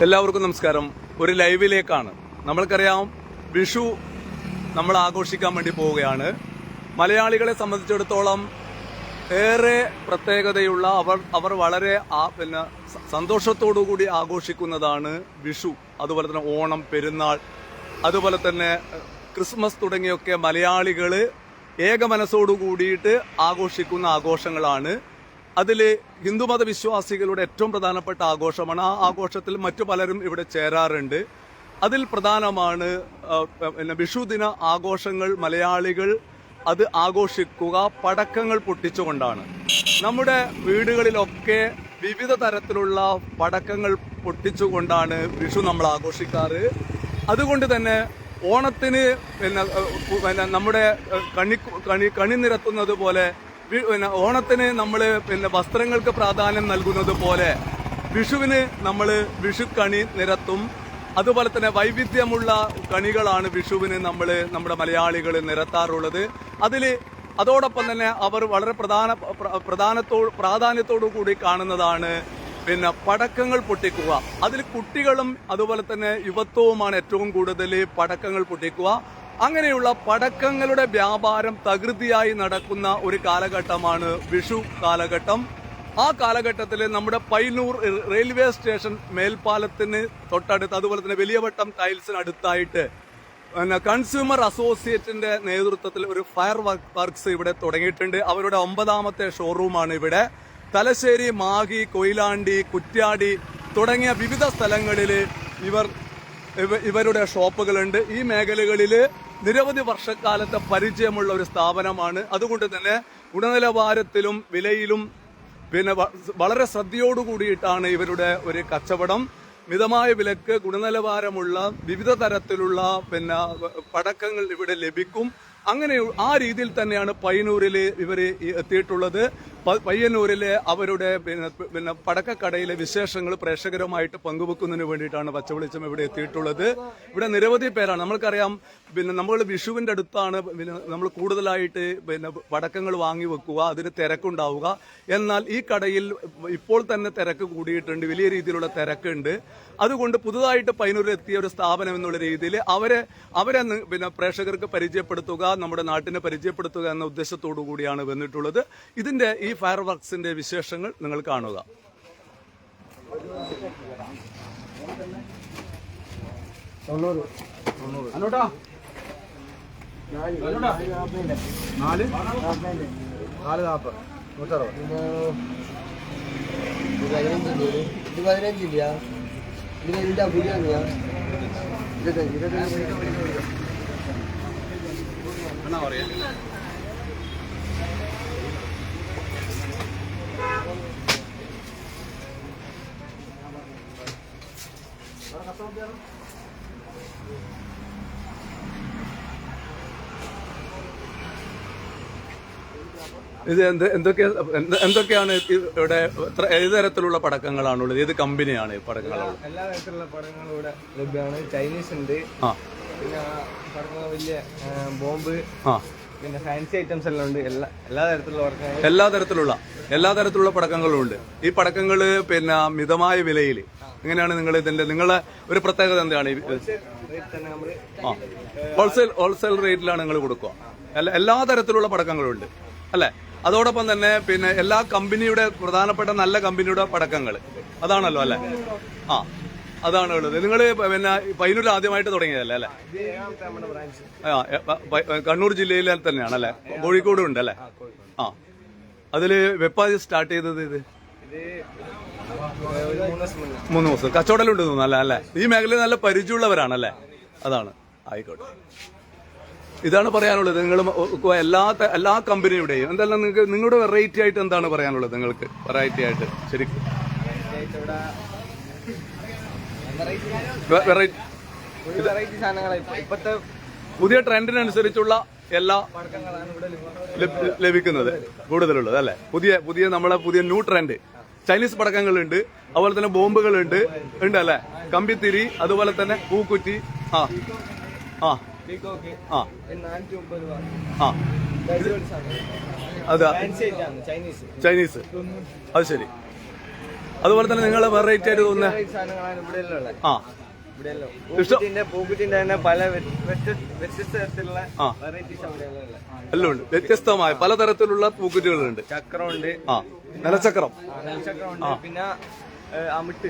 എല്ലാവർക്കും നമസ്കാരം. ഒരു ലൈവിലേക്കാണ്. നമ്മൾക്കറിയാം, വിഷു നമ്മൾ ആഘോഷിക്കാൻ വേണ്ടി പോവുകയാണ്. മലയാളികളെ സംബന്ധിച്ചിടത്തോളം ഏറെ പ്രത്യേകതയുള്ള അവർ വളരെ സന്തോഷത്തോടുകൂടി ആഘോഷിക്കുന്നതാണ് വിഷു. അതുപോലെ തന്നെ ഓണം, പെരുന്നാൾ, അതുപോലെ തന്നെ ക്രിസ്മസ് തുടങ്ങിയൊക്കെ മലയാളികൾ ഏക മനസ്സോടു കൂടിയിട്ട് ആഘോഷിക്കുന്ന ആഘോഷങ്ങളാണ്. അതിൽ ഹിന്ദുമത വിശ്വാസികളുടെ ഏറ്റവും പ്രധാനപ്പെട്ട ആഘോഷമാണ്. ആ ആഘോഷത്തിൽ മറ്റു പലരും ഇവിടെ ചേരാറുണ്ട്. അതിൽ പ്രധാനമാണ് വിഷുദിന ആഘോഷങ്ങൾ. മലയാളികൾ അത് ആഘോഷിക്കുക പടക്കങ്ങൾ പൊട്ടിച്ചുകൊണ്ടാണ്. നമ്മുടെ വീടുകളിലൊക്കെ വിവിധ തരത്തിലുള്ള പടക്കങ്ങൾ പൊട്ടിച്ചുകൊണ്ടാണ് വിഷു നമ്മൾ ആഘോഷിക്കാറ്. അതുകൊണ്ട് തന്നെ ഓണത്തിന് നമ്മുടെ കണി നിരത്തുന്നത് പോലെ, ഓണത്തിന് നമ്മൾ വസ്ത്രങ്ങൾക്ക് പ്രാധാന്യം നൽകുന്നത് പോലെ വിഷുവിന് നമ്മൾ വിഷുക്കണി നിരത്തും. അതുപോലെ തന്നെ വൈവിധ്യമുള്ള കണികളാണ് വിഷുവിന് നമ്മുടെ മലയാളികൾ നിരത്താറുള്ളത്. അതോടൊപ്പം തന്നെ അവർ വളരെ പ്രാധാന്യത്തോടു കൂടി കാണുന്നതാണ് പടക്കങ്ങൾ പൊട്ടിക്കുക. അതിൽ കുട്ടികളും അതുപോലെ തന്നെ യുവത്വവുമാണ് ഏറ്റവും കൂടുതൽ പടക്കങ്ങൾ പൊട്ടിക്കുക. അങ്ങനെയുള്ള പടക്കങ്ങളുടെ വ്യാപാരം തകൃതിയായി നടക്കുന്ന ഒരു കാലഘട്ടമാണ് വിഷു കാലഘട്ടം. ആ കാലഘട്ടത്തിൽ നമ്മുടെ പയ്യന്നൂർ റെയിൽവേ സ്റ്റേഷൻ മേൽപ്പാലത്തിന് തൊട്ടടുത്ത്, അതുപോലെ തന്നെ വലിയവട്ടം ടൈൽസിന് അടുത്തായിട്ട് കൺസ്യൂമർ അസോസിയേറ്റിന്റെ നേതൃത്വത്തിൽ ഒരു ഫയർ വർക്ക്സ് ഇവിടെ തുടങ്ങിയിട്ടുണ്ട്. അവരുടെ 9ാമത്തെ ഷോറൂമാണ് ഇവിടെ. തലശ്ശേരി, മാഹി, കൊയിലാണ്ടി, കുറ്റ്യാടി തുടങ്ങിയ വിവിധ സ്ഥലങ്ങളിൽ ഇവരുടെ ഷോപ്പുകളുണ്ട്. ഈ മേഖലകളിൽ നിരവധി വർഷക്കാലത്തെ പരിചയമുള്ള ഒരു സ്ഥാപനമാണ്. അതുകൊണ്ട് തന്നെ ഗുണനിലവാരത്തിലും വിലയിലും വളരെ ശ്രദ്ധയോടുകൂടിയിട്ടാണ് ഇവരുടെ ഒരു കച്ചവടം. മിതമായ വിലക്ക് ഗുണനിലവാരമുള്ള വിവിധ തരത്തിലുള്ള പടക്കങ്ങൾ ഇവിടെ ലഭിക്കും. അങ്ങനെ ആ രീതിയിൽ തന്നെയാണ് പയ്യന്നൂരിൽ ഇവർ എത്തിയിട്ടുള്ളത്. പയ്യന്നൂരിലെ അവരുടെ പടക്കക്കടയിലെ വിശേഷങ്ങൾ പ്രേക്ഷകരുമായിട്ട് പങ്കുവെക്കുന്നതിന് വേണ്ടിയിട്ടാണ് പച്ചവെളിച്ചം ഇവിടെ എത്തിയിട്ടുള്ളത്. ഇവിടെ നിരവധി പേരാണ്. നമ്മൾക്കറിയാം, നമ്മൾ വിഷുവിന്റെ അടുത്താണ് നമ്മൾ കൂടുതലായിട്ട് പടക്കങ്ങൾ വാങ്ങി വെക്കുക, അതിന് തിരക്കുണ്ടാവുക. എന്നാൽ ഈ കടയിൽ ഇപ്പോൾ തന്നെ തിരക്ക് കൂടിയിട്ടുണ്ട്, വലിയ രീതിയിലുള്ള തിരക്കുണ്ട്. അതുകൊണ്ട് പുതുതായിട്ട് പയ്യന്നൂരിൽ എത്തിയ ഒരു സ്ഥാപനം എന്നുള്ള രീതിയിൽ അവരെ പ്രേക്ഷകർക്ക് പരിചയപ്പെടുത്തുക, നമ്മുടെ നാട്ടിനെ പരിചയപ്പെടുത്തുക എന്ന ഉദ്ദേശത്തോടു കൂടിയാണ് വന്നിട്ടുള്ളത്. ഇതിന്റെ ഈ ഫയർ വർക്സിന്റെ വിശേഷങ്ങൾ നിങ്ങൾ കാണുക. ഇത് എന്തൊക്കെയാണ് ഇവിടെ? ഏത് തരത്തിലുള്ള പടക്കങ്ങളാണുള്ളത്? ഏത് കമ്പനിയാണ് ഈ പടക്കങ്ങളുള്ളത്? എല്ലാ തരത്തിലുള്ള പടക്കങ്ങളും ഇവിടെ ലഭ്യമാണ്. ചൈനീസ് ഉണ്ട്, പിന്നെ പടക്കങ്ങൾ വലിയ ബോംബ്, പിന്നെ ഫാൻസി ഐറ്റംസ് എല്ലാം ഉണ്ട്. എല്ലാ തരത്തിലുള്ള പടക്കങ്ങളും ഉണ്ട്. ഈ പടക്കങ്ങള് മിതമായ വിലയിൽ എങ്ങനെയാണ് നിങ്ങളെ ഒരു പ്രത്യേകത എന്താണ്? ഹോൾസെയിൽ റേറ്റിലാണ് നിങ്ങൾ കൊടുക്കുക. എല്ലാ തരത്തിലുള്ള പടക്കങ്ങളും ഉണ്ട് അല്ലെ? അതോടൊപ്പം തന്നെ എല്ലാ കമ്പനിയുടെ പ്രധാനപ്പെട്ട നല്ല കമ്പനിയുടെ പടക്കങ്ങൾ അതാണല്ലോ അല്ലെ? അതാണ് ഉള്ളത്. നിങ്ങൾ പയ്യന്നൂരിൽ ആദ്യമായിട്ട് തുടങ്ങിയതല്ലേ അല്ലെ? കണ്ണൂർ ജില്ലയിൽ തന്നെയാണ് അല്ലെ? കോഴിക്കോടും ഉണ്ട് അല്ലെ? അതില് വെപ്പാതി സ്റ്റാർട്ട് ചെയ്തത് ഇത് 3 ദിവസം കച്ചവടലുണ്ട് തോന്നുന്നു അല്ലെ? ഈ മേഖലയിൽ നല്ല പരിചയമുള്ളവരാണല്ലേ? അതാണ്. ആയിക്കോട്ടെ. ഇതാണ് പറയാനുള്ളത്. നിങ്ങൾ എല്ലാ കമ്പനിയുടെയും എന്തെല്ലാം നിങ്ങളുടെ വെറൈറ്റി ആയിട്ട് എന്താണ് പറയാനുള്ളത്? നിങ്ങൾക്ക് വെറൈറ്റി ആയിട്ട് ശരിക്കും ഇപ്പോഴത്തെ പുതിയ ട്രെൻഡിനനുസരിച്ചുള്ള എല്ലാ ലഭിക്കുന്നത് കൂടുതലുള്ളത് അല്ലെ? പുതിയ നമ്മളെ പുതിയ ന്യൂ ട്രെൻഡ് ചൈനീസ് പടക്കങ്ങളുണ്ട്, അതുപോലെ തന്നെ ബോംബുകളുണ്ട് അല്ലെ? കമ്പിത്തിരി, അതുപോലെ തന്നെ പൂക്കുറ്റി. അതാ ചൈനീസ്. അത് ശരി. അതുപോലെ തന്നെ നിങ്ങൾ വെറൈറ്റി ആയിട്ട് തോന്നുന്നത് സാധനങ്ങളാണ് ഇവിടെ ഉള്ളത്. ആ പൂക്കുറ്റിന്റെ തന്നെ പല വ്യത്യസ്ത തരത്തിലുള്ള വെറൈറ്റീസ് അവിടെയുള്ള എല്ലാം ഉണ്ട്. വ്യത്യസ്തമായ പലതരത്തിലുള്ള പൂക്കുറ്റികളുണ്ട്. ചക്രമുണ്ട്, ആ നിലച്ചക്രം, നെൽച്ചക്രമുണ്ട്, പിന്നെ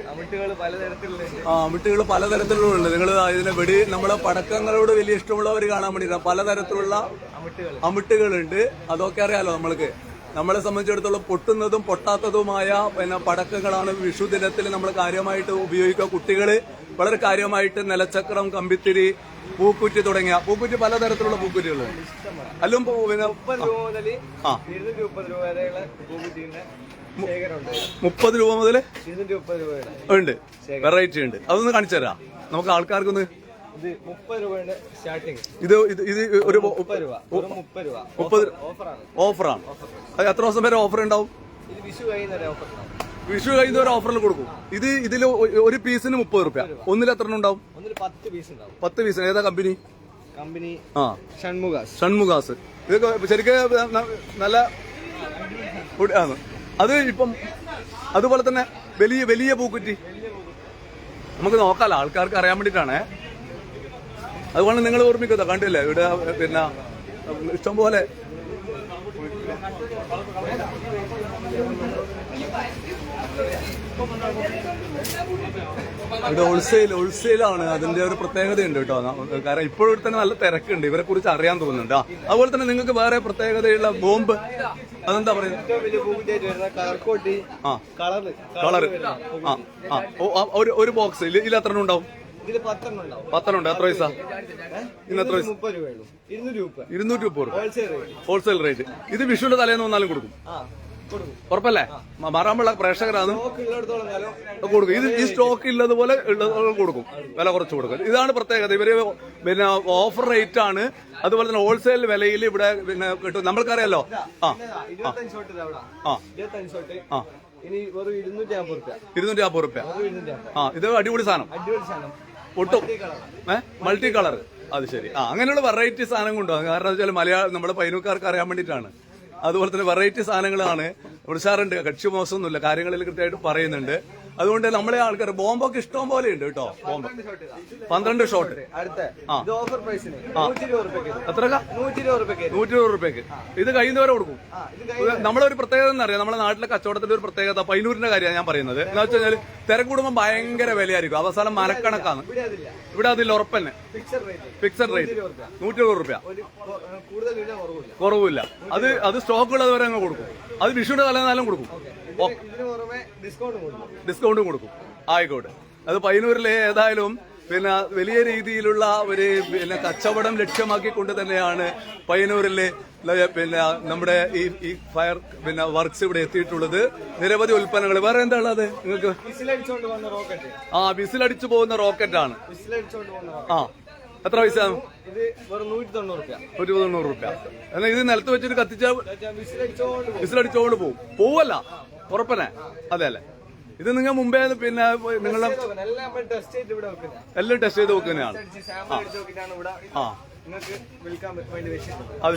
അമിട്ടുകൾ പലതരത്തിലുണ്ട്. അമിട്ടുകൾ പലതരത്തിലുള്ള നിങ്ങൾ ഇതിനെ നമ്മളെ പടക്കങ്ങളോട് വലിയ ഇഷ്ടമുള്ളവർ കാണാൻ വേണ്ടിയിട്ടാണ് പലതരത്തിലുള്ള അമിട്ടുകളുണ്ട്. അതൊക്കെ അറിയാലോ നമ്മൾക്ക്. നമ്മളെ സംബന്ധിച്ചിടത്തോളം പൊട്ടുന്നതും പൊട്ടാത്തതുമായ പിന്നെ പടക്കങ്ങളാണ് വിഷു ദിനത്തിൽ നമ്മൾ കാര്യമായിട്ട് ഉപയോഗിക്കുക. കുട്ടികൾ വളരെ കാര്യമായിട്ട് നിലച്ചക്രം, കമ്പിത്തിരി, പൂക്കുറ്റി തുടങ്ങിയ പൂക്കുറ്റി പലതരത്തിലുള്ള പൂക്കുറ്റികളുണ്ട്. അല്ലും പിന്നെ 30 രൂപ മുതൽ 230 രൂപ വരെയുള്ള പൂക്കുറ്റിന്റെ ശേഖരമുണ്ട്. 30 രൂപ മുതൽ 230 രൂപയുടെ ഉണ്ട്, വെറൈറ്റി ഉണ്ട്. അതൊന്ന് കാണിച്ചു തരാം നമുക്ക് ആൾക്കാർക്കൊന്ന്. ഇത് 30 രൂപയുടെ സ്റ്റാർട്ടിങ്. ഇത് ഒരു 30 രൂപ, 30 രൂപ ഓഫറാണ്. അത് എത്ര ദിവസം വരെ ഓഫർ ഉണ്ടാവും? ഇത് വിഷു കഴിയുന്നവരെ ഓഫർ ഉണ്ടാവും. വിഷു കഴിയുന്ന ഒരു ഓഫറിൽ കൊടുക്കും. ഇതിൽ ഒരു പീസിന് 30 രൂപ. ഒന്നിൽ എത്ര ഉണ്ടാവും? ഒന്നിൽ 10 പീസ് ഉണ്ടാവും. 10 പീസിന്. ഏതാ കമ്പനി? ഷൺമുഖാസ്. ഇതൊക്കെ ശരിക്കും നല്ല ആണ്. അത് ഇപ്പം അതുപോലെ തന്നെ വലിയ വലിയ പൂക്കുറ്റി നമുക്ക് നോക്കാലോ, ആൾക്കാർക്ക് അറിയാൻ വേണ്ടിയിട്ടാണ്. അതുകൊണ്ട് നിങ്ങൾ ഓർമ്മിക്കുക, കണ്ടില്ലേ ഇവിടെ പിന്നെ ഇഷ്ടംപോലെ ഇവിടെ ഹോൾസെയിലാണ്. അതിന്റെ ഒരു പ്രത്യേകതയുണ്ട് കേട്ടോ. കാരണം ഇപ്പോഴും തന്നെ നല്ല തിരക്കുണ്ട്. ഇവരെ കുറിച്ച് അറിയാൻ തോന്നുന്നുണ്ട്. അതുപോലെ തന്നെ നിങ്ങൾക്ക് വേറെ പ്രത്യേകതയുള്ള ബോംബ്, അതെന്താ പറയുന്നത്? കളറ് ഒരു ബോക്സ് ഇതിൽ എത്ര ഉണ്ടാവും? 10 ഉണ്ട്. എത്ര പൈസ? ഇന്ന് എത്ര പൈസ? 230 രൂപ ഹോൾസെയിൽ റേറ്റ്. ഇത് വിഷുവിന്റെ തലേന്ന് വന്നാലും കൊടുക്കും, ഉറപ്പല്ലേ? മാറാമ്പുള്ള പ്രേക്ഷകരാണ് കൊടുക്കും. ഇത് ഈ സ്റ്റോക്ക് ഉള്ളതുപോലെ കൊടുക്കും, വില കുറച്ച് കൊടുക്കും. ഇതാണ് പ്രത്യേകത. ഇവര് പിന്നെ ഓഫർ റേറ്റ് ആണ്. അതുപോലെ തന്നെ ഹോൾസെയിൽ വിലയിൽ ഇവിടെ പിന്നെ കിട്ടും. നമ്മൾക്കറിയാലോ. ഇനി വെറും 250 രൂപ. ഇത് അടിപൊളി സാധനം, ഒട്ടും മൾട്ടി കളർ. അത് ശരി. അങ്ങനെയുള്ള വെറൈറ്റി സാധനം കൊണ്ടുപോകും. കാരണം വെച്ചാൽ മലയാളം നമ്മുടെ പൈനൂക്കാർക്ക് അറിയാൻ വേണ്ടിയിട്ടാണ്. അതുപോലെ തന്നെ വെറൈറ്റി സാധനങ്ങളാണ്. ഉഷാറുണ്ട്, കക്ഷി മോശമൊന്നുമില്ല, കാര്യങ്ങളിൽ കൃത്യമായിട്ട് പറയുന്നുണ്ട്. അതുകൊണ്ട് നമ്മളെ ആൾക്കാർ ബോംബൊക്കെ ഇഷ്ടം പോലെ ഉണ്ട് കേട്ടോ. Bomb 12 shot. എത്ര? 120 രൂപയ്ക്ക്. ഇത് കഴിയുന്നവരെ കൊടുക്കും. നമ്മളെ ഒരു പ്രത്യേകത എന്നറിയാം, നമ്മുടെ നാട്ടിലെ കച്ചവടത്തിന്റെ ഒരു പ്രത്യേകത പൈനൂരിന്റെ കാര്യമാണ് ഞാൻ പറയുന്നത്. എന്ന് വെച്ച് കഴിഞ്ഞാൽ തിരക്കൂടുമ്പോൾ ഭയങ്കര വിലയായിരിക്കും, അവസാനം മനക്കണക്കാണ്. ഇവിടെ അതിൽ ഉറപ്പന്നെ ഫിക്സഡ് റേറ്റ് 120 രൂപ, കുറവില്ല. അത് സ്റ്റോക്ക് ഉള്ളത് വരെ അങ്ങ് കൊടുക്കും. അത് വിഷുവിന്റെ തലേന്നാലും കൊടുക്കും, ഡിസ്കൗണ്ടും കൊടുക്കും. ആയിക്കോട്ടെ. അത് പയ്യന്നൂരിലെ ഏതായാലും പിന്നെ വലിയ രീതിയിലുള്ള ഒരു പിന്നെ കച്ചവടം ലക്ഷ്യമാക്കിക്കൊണ്ട് തന്നെയാണ് പയ്യന്നൂരിലെ പിന്നെ നമ്മുടെ ഈ ഫയർ പിന്നെ വർക്ക്സ് ഇവിടെ എത്തിയിട്ടുള്ളത്. നിരവധി ഉൽപ്പന്നങ്ങൾ. വേറെ എന്താ ഉള്ളത് നിങ്ങൾക്ക്? വിസിലടിച്ചു പോകുന്ന റോക്കറ്റ് ആണ്. എത്ര പൈസ? 190 രൂപ. എന്നാൽ ഇത് നിലത്ത് വെച്ചിട്ട് കത്തിച്ചാൽ വിസിലടിച്ചോണ്ട് പോവല്ല, ഉറപ്പനെ? അതെ അല്ലേ? ഇത് നിങ്ങൾ മുമ്പേ പിന്നെ നിങ്ങളുടെ എല്ലാം ടെസ്റ്റ് ചെയ്ത് വെക്കുന്നതാണ്. അത്